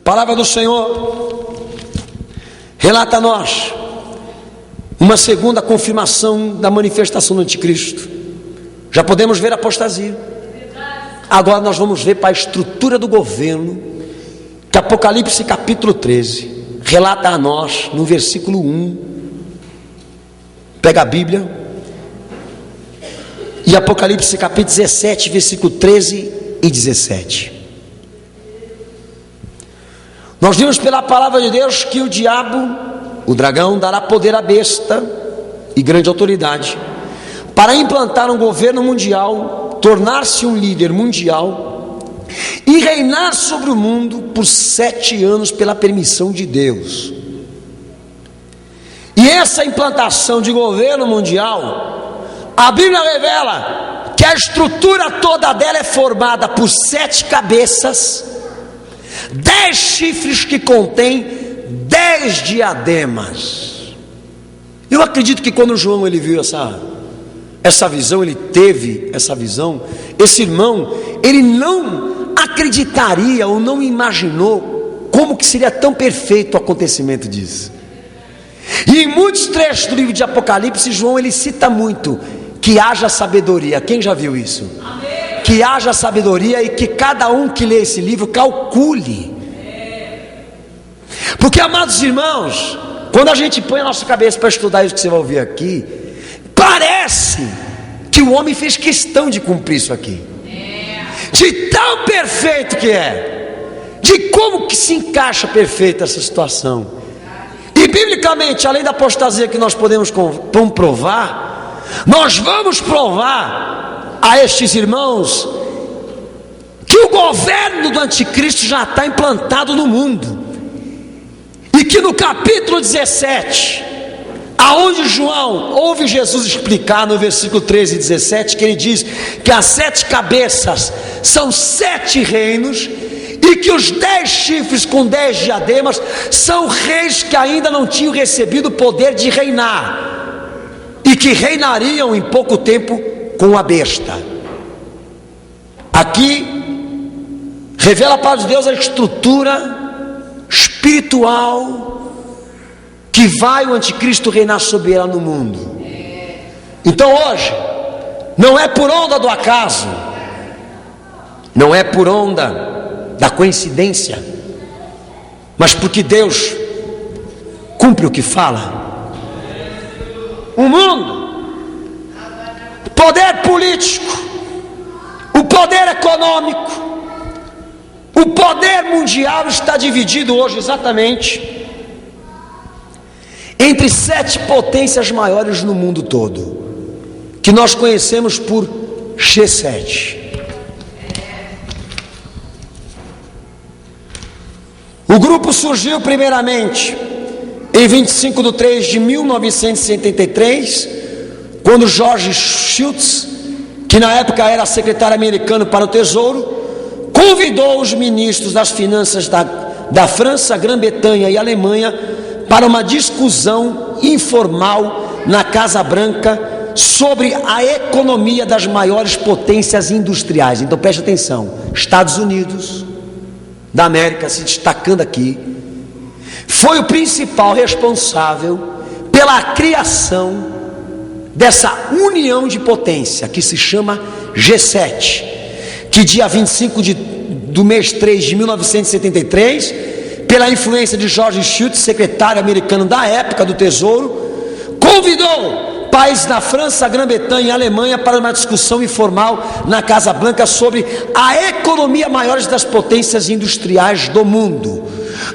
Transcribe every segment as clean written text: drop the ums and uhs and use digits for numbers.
palavra do Senhor relata a nós uma segunda confirmação da manifestação do anticristo. Já podemos ver a apostasia. Agora nós vamos ver para a estrutura do governo, que Apocalipse capítulo 13 relata a nós no versículo 1. Pega a Bíblia, e Apocalipse capítulo 17, versículo 13 e 17. Nós vimos pela palavra de Deus que o diabo, o dragão, dará poder à besta e grande autoridade para implantar um governo mundial, tornar-se um líder mundial e reinar sobre o mundo por 7 anos pela permissão de Deus. E essa implantação de governo mundial, a Bíblia revela que a estrutura toda dela é formada por 7 cabeças, 10 chifres que contém 10 diademas. Eu acredito que quando João ele viu essa visão, ele teve essa visão, esse irmão, ele não acreditaria ou não imaginou como que seria tão perfeito o acontecimento disso. E em muitos trechos do livro de Apocalipse, João ele cita muito que haja sabedoria. Quem já viu isso? Amém. Que haja sabedoria e que cada um que lê esse livro calcule. Porque, amados irmãos, quando a gente põe a nossa cabeça para estudar isso que você vai ouvir aqui, parece que o homem fez questão de cumprir isso aqui, de tão perfeito que é, de como que se encaixa perfeito essa situação. E biblicamente, além da apostasia que nós podemos comprovar, nós vamos provar a estes irmãos que o governo do anticristo já está implantado no mundo, e que no capítulo 17, aonde João ouve Jesus explicar no versículo 13 e 17, que ele diz que as 7 cabeças são 7 reinos, e que os 10 chifres com 10 diademas são reis que ainda não tinham recebido o poder de reinar, e que reinariam em pouco tempo com a besta. Aqui revela a palavra de Deus a estrutura espiritual que vai o anticristo reinar sobre ela no mundo. Então hoje não é por onda do acaso, não é por onda da coincidência, mas porque Deus cumpre o que fala. O mundo, o poder político, o poder econômico, o poder mundial está dividido hoje exatamente entre 7 potências maiores no mundo todo, que nós conhecemos por G7. O grupo surgiu primeiramente em 25 de 3 de 1973, quando George Shultz, que na época era secretário americano para o Tesouro, convidou os ministros das finanças da França, Grã-Bretanha e Alemanha para uma discussão informal na Casa Branca sobre a economia das maiores potências industriais. Então preste atenção, Estados Unidos da América se destacando aqui, foi o principal responsável pela criação dessa união de potência que se chama G7, que dia 25 do mês 3 de 1973, pela influência de George Shultz, secretário americano da época do Tesouro, convidou países da França, Grã-Bretanha e Alemanha para uma discussão informal na Casa Branca sobre a economia maior das potências industriais do mundo.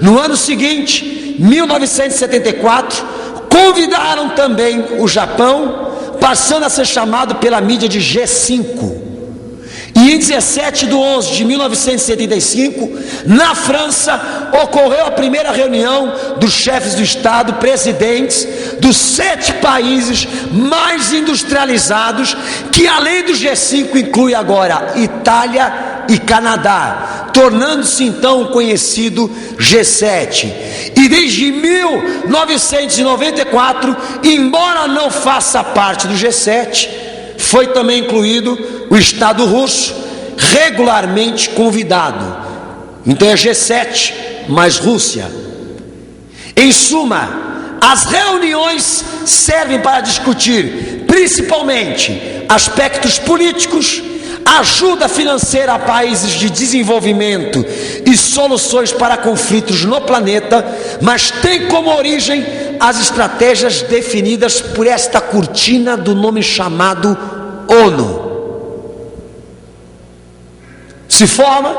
No ano seguinte, 1974, convidaram também o Japão, passando a ser chamado pela mídia de G5. E em 17 de 11 de 1975, na França, ocorreu a primeira reunião dos chefes do Estado, presidentes dos 7 países mais industrializados, que além do G5 inclui agora Itália e Canadá, tornando-se então o conhecido G7. E desde 1994, embora não faça parte do G7, foi também incluído o Estado russo, regularmente convidado. Então é G7 mais Rússia. Em suma, as reuniões servem para discutir principalmente aspectos políticos, ajuda financeira a países de desenvolvimento e soluções para conflitos no planeta, mas tem como origem as estratégias definidas por esta cortina do nome chamado ONU. Se forma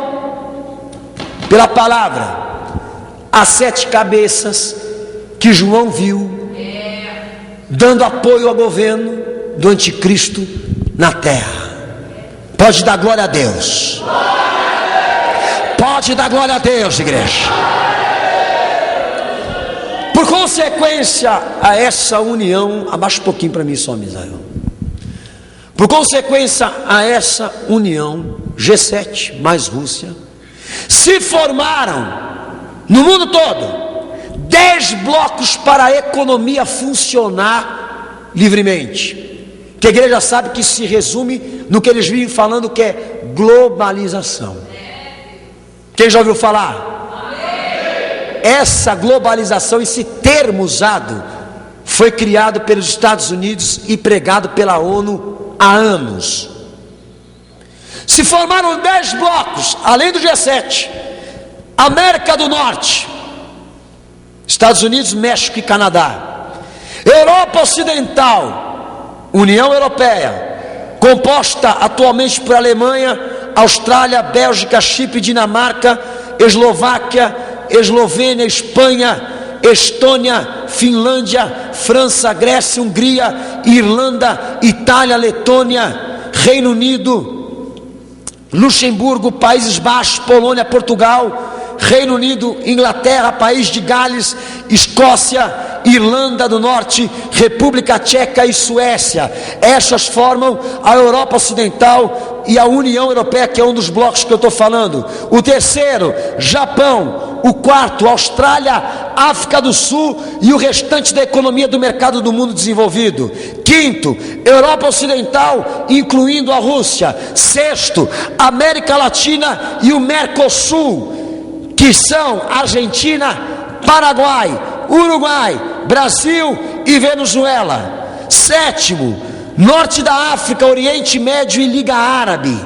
pela palavra as 7 cabeças que João viu dando apoio ao governo do anticristo na terra. Pode dar glória a Deus. Pode dar glória a Deus, igreja. Por consequência a essa união, abaixa um pouquinho para mim só, Misael. Por consequência a essa união, G7 mais Rússia, se formaram no mundo todo 10 blocos para a economia funcionar livremente. Que a igreja sabe que se resume no que eles vivem falando, que é globalização. Quem já ouviu falar? Essa globalização, esse termo usado, foi criado pelos Estados Unidos e pregado pela ONU há anos. Se formaram 10 blocos, além do G7: América do Norte, Estados Unidos, México e Canadá; Europa Ocidental, União Europeia, composta atualmente por Alemanha, Austrália, Bélgica, Chipre, Dinamarca, Eslováquia, Eslovênia, Espanha, Estônia, Finlândia, França, Grécia, Hungria, Irlanda, Itália, Letônia, Reino Unido, Luxemburgo, Países Baixos, Polônia, Portugal, Reino Unido, Inglaterra, País de Gales, Escócia, Irlanda do Norte, República Tcheca e Suécia. Essas formam a Europa Ocidental e a União Europeia, que é um dos blocos que eu estou falando. O terceiro, Japão. O quarto, Austrália, África do Sul e o restante da economia do mercado do mundo desenvolvido. Quinto, Europa Ocidental, incluindo a Rússia. Sexto, América Latina e o Mercosul, que são Argentina, Paraguai, Uruguai, Brasil e Venezuela. Sétimo, Norte da África, Oriente Médio e Liga Árabe.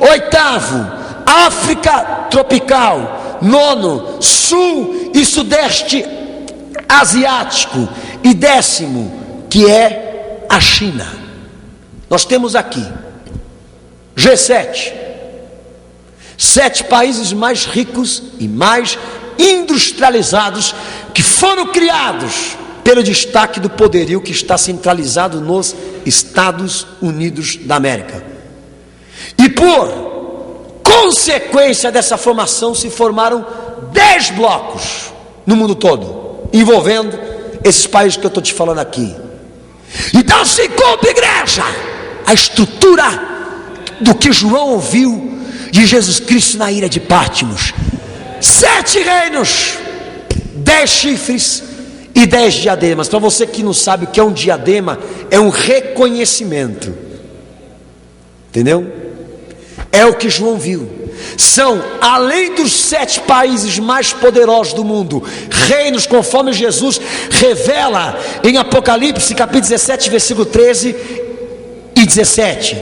Oitavo, África tropical. Nono, Sul e Sudeste Asiático. E décimo, que é a China. Nós temos aqui G7, 7 países mais ricos e mais industrializados, que foram criados pelo destaque do poderio que está centralizado nos Estados Unidos da América. E por consequência dessa formação, se formaram 10 blocos no mundo todo, envolvendo esses países que eu estou te falando aqui. Então se cumpre, igreja, a estrutura do que João ouviu de Jesus Cristo na ilha de Pátmos: 7 reinos, 10 chifres e 10 diademas. Para você que não sabe o que é um diadema, é um reconhecimento, entendeu? É o que João viu. São, além dos 7 países mais poderosos do mundo, reinos, conforme Jesus revela em Apocalipse capítulo 17, versículo 13 e 17.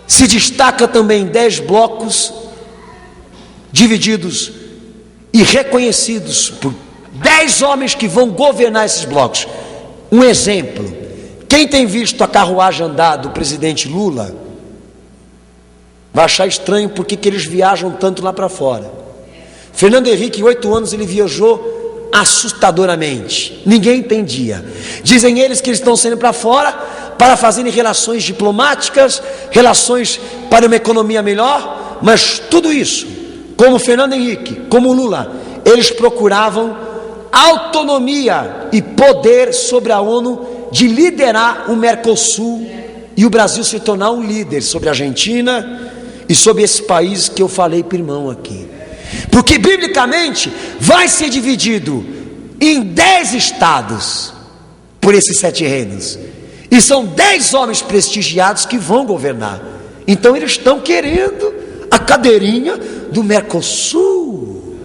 Se destaca também 10 blocos divididos e reconhecidos por 10 homens que vão governar esses blocos. Um exemplo: quem tem visto a carruagem andar do presidente Lula vai achar estranho porque que eles viajam tanto lá para fora. Fernando Henrique, em 8 anos, ele viajou assustadoramente, ninguém entendia. Dizem eles que eles estão saindo para fora para fazerem relações diplomáticas, relações para uma economia melhor, mas tudo isso, como Fernando Henrique, como Lula, eles procuravam autonomia e poder sobre a ONU, de liderar o Mercosul e o Brasil se tornar um líder sobre a Argentina e sobre esse país que eu falei para o irmão aqui. Porque biblicamente vai ser dividido em 10 estados por esses 7 reinos, e são 10 homens prestigiados que vão governar. Então eles estão querendo a cadeirinha do Mercosul.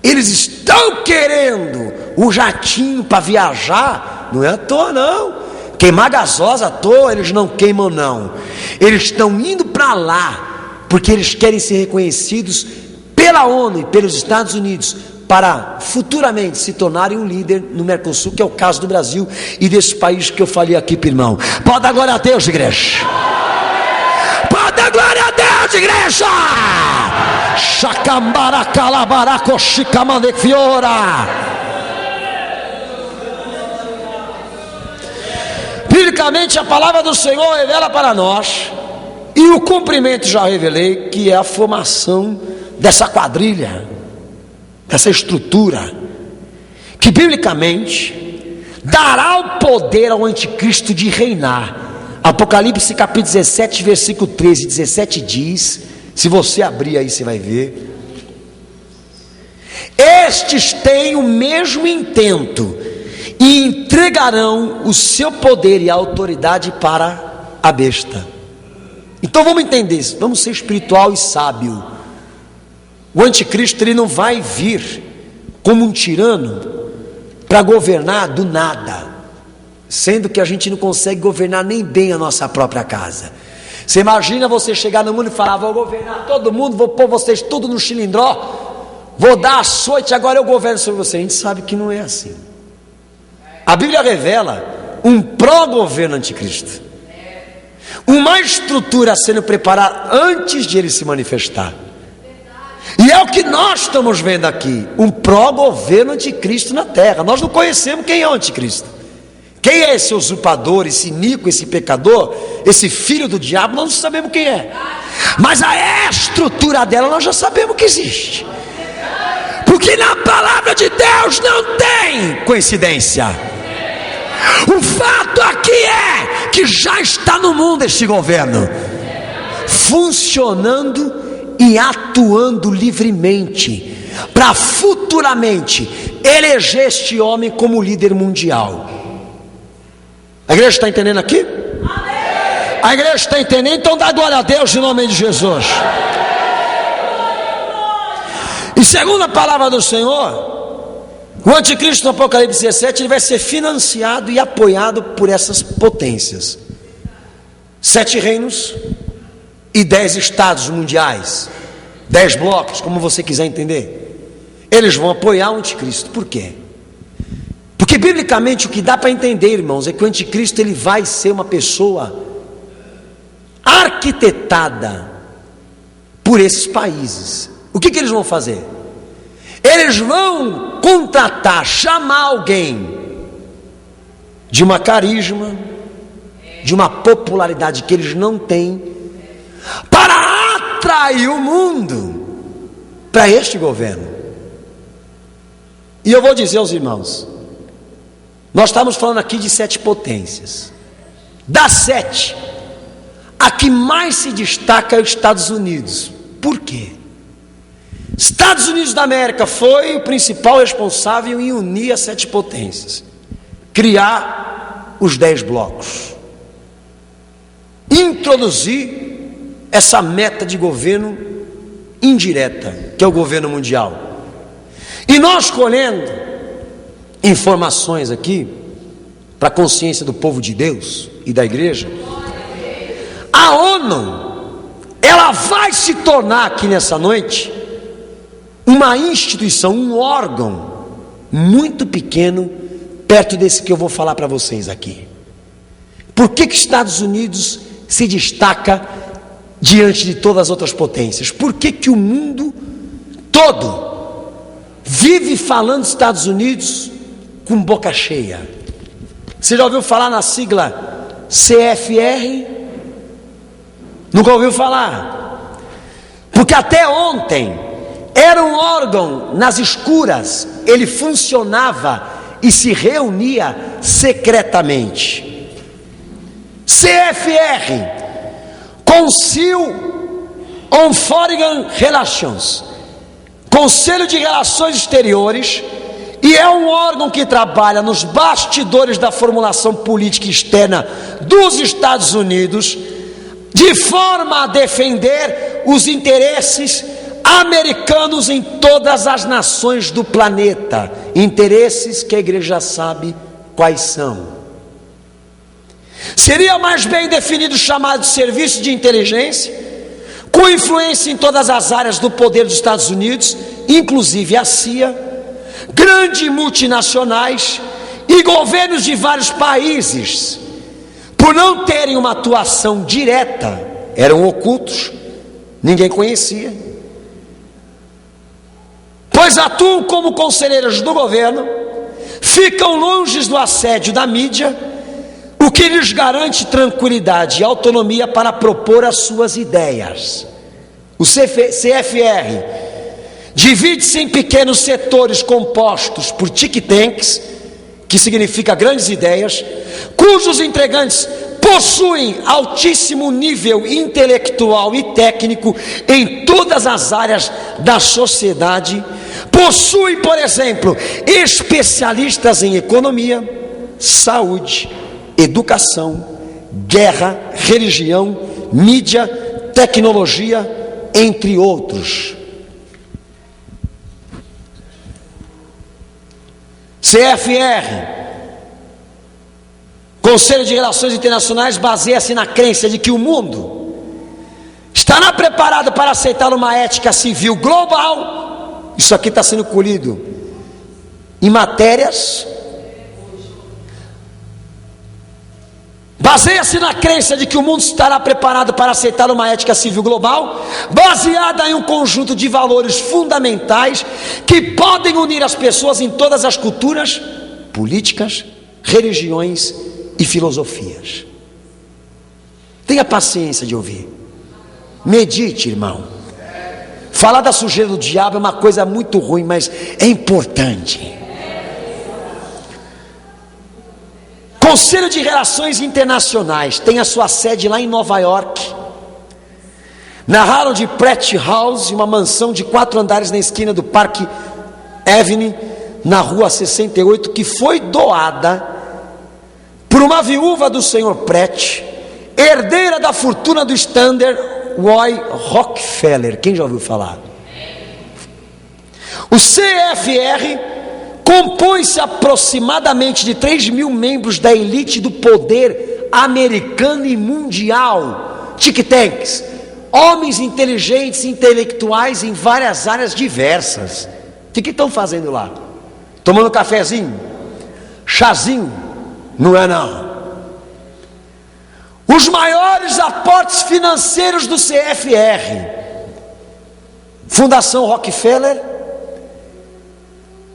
Eles estão querendo o jatinho para viajar, não é à toa não. Queimar gasosa à toa eles não queimam não. Eles estão indo para lá porque eles querem ser reconhecidos pela ONU e pelos Estados Unidos para futuramente se tornarem um líder no Mercosul, que é o caso do Brasil e desses países que eu falei aqui, irmão. Pode dar glória a Deus, igreja. Pode dar glória a Deus, igreja. Chacambara calabaraco chicamande fiora. Biblicamente a palavra do Senhor revela para nós, e o cumprimento já revelei, que é a formação dessa quadrilha, dessa estrutura, que biblicamente dará o poder ao anticristo de reinar. Apocalipse capítulo 17, versículo 13 e 17 diz, se você abrir aí você vai ver: estes têm o mesmo intento e entregarão o seu poder e autoridade para a besta. Então vamos entender isso, vamos ser espiritual e sábio. O anticristo ele não vai vir como um tirano para governar do nada, sendo que a gente não consegue governar nem bem a nossa própria casa. Você imagina você chegar no mundo e falar: vou governar todo mundo, vou pôr vocês tudo no chilindró, vou dar açoite, agora eu governo sobre você. A gente sabe que não é assim. A Bíblia revela um pró-governo anticristo, uma estrutura sendo preparada antes de ele se manifestar. E é o que nós estamos vendo aqui, um pró-governo anticristo na terra. Nós não conhecemos quem é o anticristo, quem é esse usurpador, esse iníquo, esse pecador, esse filho do diabo. Nós não sabemos quem é, mas a estrutura dela nós já sabemos que existe, porque na palavra de Deus não tem coincidência. O fato aqui é que já está no mundo este governo, funcionando e atuando livremente, para futuramente eleger este homem como líder mundial. A igreja está entendendo aqui? A igreja está entendendo? Então dá glória a Deus em nome de Jesus. E segundo a palavra do Senhor, o anticristo no Apocalipse 17, ele vai ser financiado e apoiado por essas potências: 7 reinos e 10 estados mundiais, 10 blocos, como você quiser entender. Eles vão apoiar o anticristo. Por quê? Porque biblicamente o que dá para entender, irmãos, é que o anticristo ele vai ser uma pessoa arquitetada por esses países. O que eles vão fazer? Eles vão contratar, chamar alguém de uma carisma, de uma popularidade que eles não têm, para atrair o mundo para este governo. E eu vou dizer aos irmãos, nós estamos falando aqui de 7 potências. Das 7, a que mais se destaca é os Estados Unidos. Por quê? Estados Unidos da América foi o principal responsável em unir as 7 potências, criar os 10 blocos, introduzir essa meta de governo indireta, que é o governo mundial. E nós colhendo informações aqui para a consciência do povo de Deus e da igreja, a ONU ela vai se tornar aqui nessa noite uma instituição, um órgão muito pequeno perto desse que eu vou falar para vocês aqui. Por que os Estados Unidos se destaca diante de todas as outras potências? Por que o mundo todo vive falando dos Estados Unidos com boca cheia? Você já ouviu falar na sigla CFR? Nunca ouviu falar? Porque até ontem era um órgão nas escuras, ele funcionava e se reunia secretamente. CFR, Council on Foreign Relations, Conselho de Relações Exteriores, e é um órgão que trabalha nos bastidores da formulação política externa dos Estados Unidos, de forma a defender os interesses, americanos em todas as nações do planeta, interesses que a igreja sabe quais são. Seria mais bem definido o chamado serviço de inteligência, com influência em todas as áreas do poder dos Estados Unidos, inclusive a CIA, grandes multinacionais e governos de vários países, por não terem uma atuação direta, eram ocultos, ninguém conhecia, pois atuam como conselheiros do governo, ficam longe do assédio da mídia, o que lhes garante tranquilidade e autonomia para propor as suas ideias. O CFR divide-se em pequenos setores compostos por think tanks, que significa grandes ideias, cujos integrantes possuem altíssimo nível intelectual e técnico em todas as áreas da sociedade. Possuem, por exemplo, especialistas em economia, saúde, educação, guerra, religião, mídia, tecnologia, entre outros. CFR, Conselho de Relações Internacionais, baseia-se na crença de que o mundo estará preparado para aceitar uma ética civil global. Isso aqui está sendo colhido em matérias. Baseia-se na crença de que o mundo estará preparado para aceitar uma ética civil global, baseada em um conjunto de valores fundamentais que podem unir as pessoas em todas as culturas, políticas, religiões e filosofias. Tenha paciência de ouvir. Medite, irmão. Falar da sujeira do diabo é uma coisa muito ruim, mas é importante. Conselho de Relações Internacionais tem a sua sede lá em Nova York, na Harold Pratt House, uma mansão de 4 andares na esquina do Park Avenue, na rua 68, que foi doada por uma viúva do senhor Pratt, herdeira da fortuna do Standard Oil Rockefeller. Quem já ouviu falar? O CFR compõe-se aproximadamente de 3.000 membros da elite do poder americano e mundial, think tanks, homens inteligentes e intelectuais em várias áreas diversas. O que estão fazendo lá? Tomando cafezinho? Chazinho? Não é não. Os maiores aportes financeiros do CFR: Fundação Rockefeller,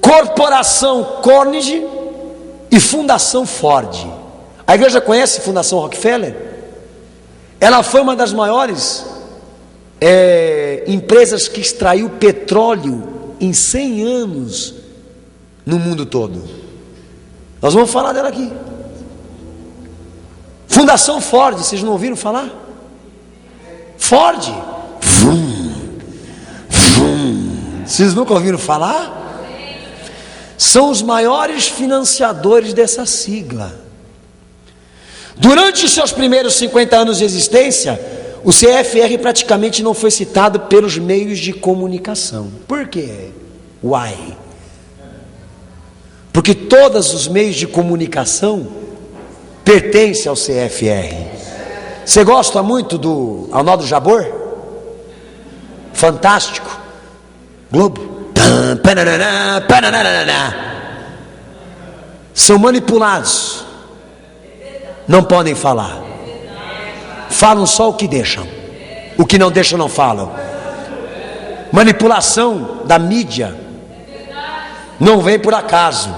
Corporação Carnegie e Fundação Ford. A igreja conhece Fundação Rockefeller? Ela foi uma das maiores empresas que extraiu petróleo em 100 anos no mundo todo. Nós vamos falar dela aqui. Fundação Ford, vocês não ouviram falar? Ford. Vocês nunca ouviram falar? São os maiores financiadores dessa sigla. Durante os seus primeiros 50 anos de existência, o CFR praticamente não foi citado pelos meios de comunicação. Por quê? Why? Porque todos os meios de comunicação pertencem ao CFR. Você gosta muito do Ao Nó do Jabor? Fantástico. Globo. São manipulados, não podem falar, falam só o que deixam, o que não deixam não falam. Manipulação da mídia não vem por acaso.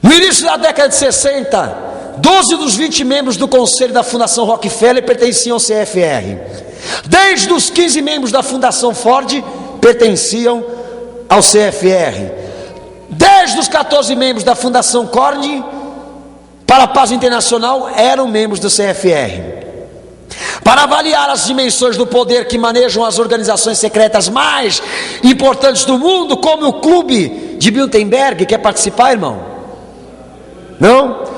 No início da década de 60, 12 dos 20 membros do conselho da Fundação Rockefeller pertenciam ao CFR. 10 dos 15 membros da Fundação Ford pertenciam ao CFR. 10 dos 14 membros da Fundação Carnegie para a Paz Internacional eram membros do CFR. Para avaliar as dimensões do poder que manejam as organizações secretas mais importantes do mundo, como o Clube de Bilderberg, quer participar, irmão? Não?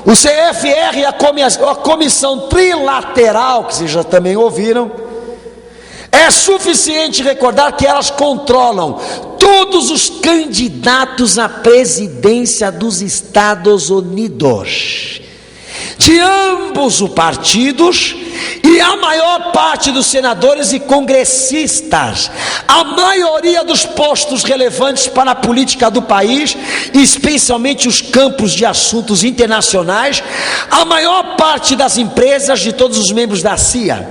O CFR e a Comissão Trilateral, que vocês já também ouviram, É suficiente recordar que elas controlam todos os candidatos à presidência dos Estados Unidos, de ambos os partidos, e a maior parte dos senadores e congressistas. A maioria dos postos relevantes para a política do país, especialmente os campos de assuntos internacionais, a maior parte das empresas de todos os membros da CIA,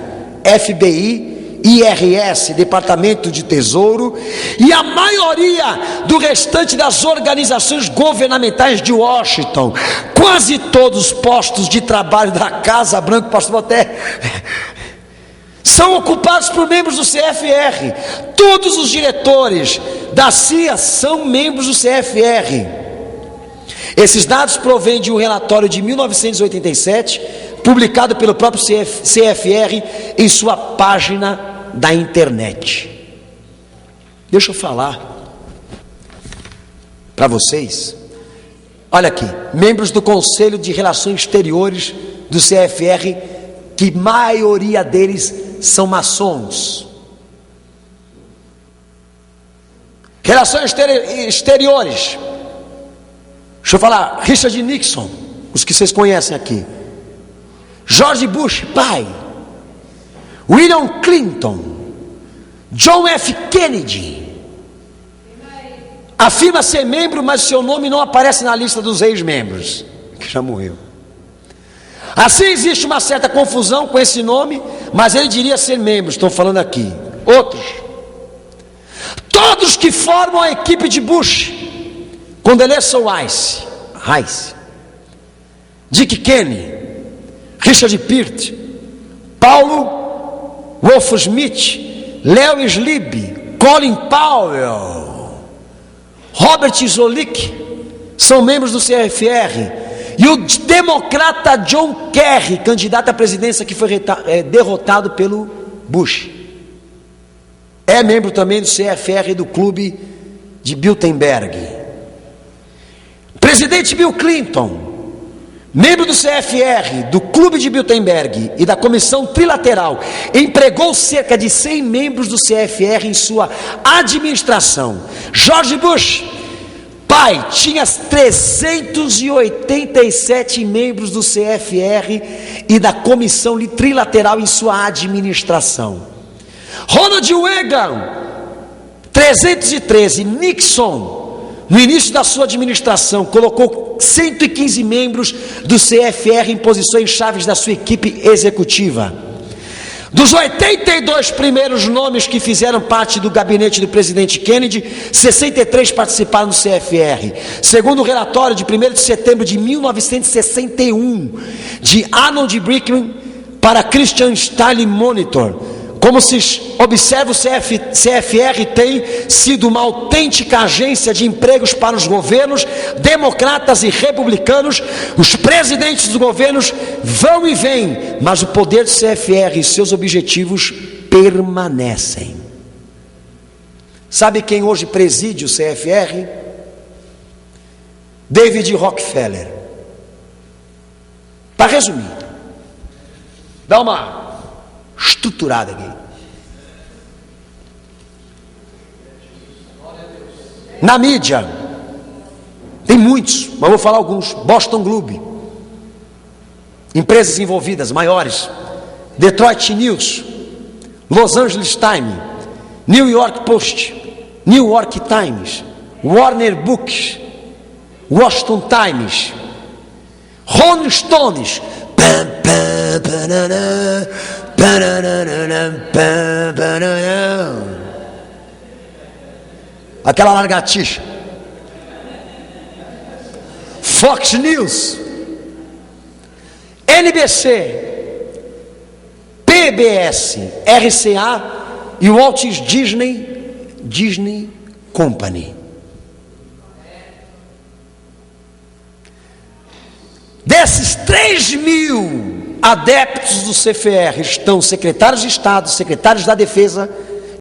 FBI, IRS, Departamento de Tesouro, e a maioria do restante das organizações governamentais de Washington, quase todos os postos de trabalho da Casa Branca, pastor Boté, são ocupados por membros do CFR. Todos os diretores da CIA são membros do CFR. Esses dados provêm de um relatório de 1987, publicado pelo próprio CFR em sua página da internet. Deixa eu falar para vocês. Olha aqui, membros do Conselho de Relações Exteriores do CFR, que maioria deles são maçons. Relações exteriores. Deixa eu falar, Richard Nixon, os que vocês conhecem aqui. George Bush, pai. William Clinton, John F. Kennedy, afirma ser membro, mas seu nome não aparece na lista dos ex-membros, que já morreu. Assim existe uma certa confusão com esse nome, mas ele diria ser membro. Estou falando aqui. Outros, todos que formam a equipe de Bush, Condoleezza Rice, Dick Cheney, Richard Peart, Paulo Wolf Smith, Lewis Libby, Colin Powell, Robert Zoellick, são membros do CFR. E o democrata John Kerry, candidato à presidência, que foi derrotado pelo Bush, é membro também do CFR e do clube de Bilderberg. Presidente Bill Clinton, membro do CFR, do Clube de Bilderberg e da Comissão Trilateral, empregou cerca de 100 membros do CFR em sua administração. George Bush, pai, tinha 387 membros do CFR e da Comissão Trilateral em sua administração. Ronald Reagan, 313. Nixon, no início da sua administração, colocou 115 membros do CFR em posições chaves da sua equipe executiva. Dos 82 primeiros nomes que fizeram parte do gabinete do presidente Kennedy, 63 participaram do CFR. Segundo o relatório de 1º de setembro de 1961, de Arnold Brickman para Christian Style Monitor, como se observa, o CFR tem sido uma autêntica agência de empregos para os governos democratas e republicanos. Os presidentes dos governos vão e vêm, mas o poder do CFR e seus objetivos permanecem. Sabe quem hoje preside o CFR? David Rockefeller. Para resumir, dá uma estruturada aqui. Na mídia tem muitos, mas vou falar alguns. Boston Globe, empresas envolvidas maiores, Detroit News, Los Angeles Times, New York Post, New York Times, Warner Books, Washington Times, Rolling Stones, aquela largatixa, Fox News, NBC, PBS, RCA e Walt Disney Company. Desses 3.000 adeptos do CFR estão secretários de Estado, secretários da Defesa,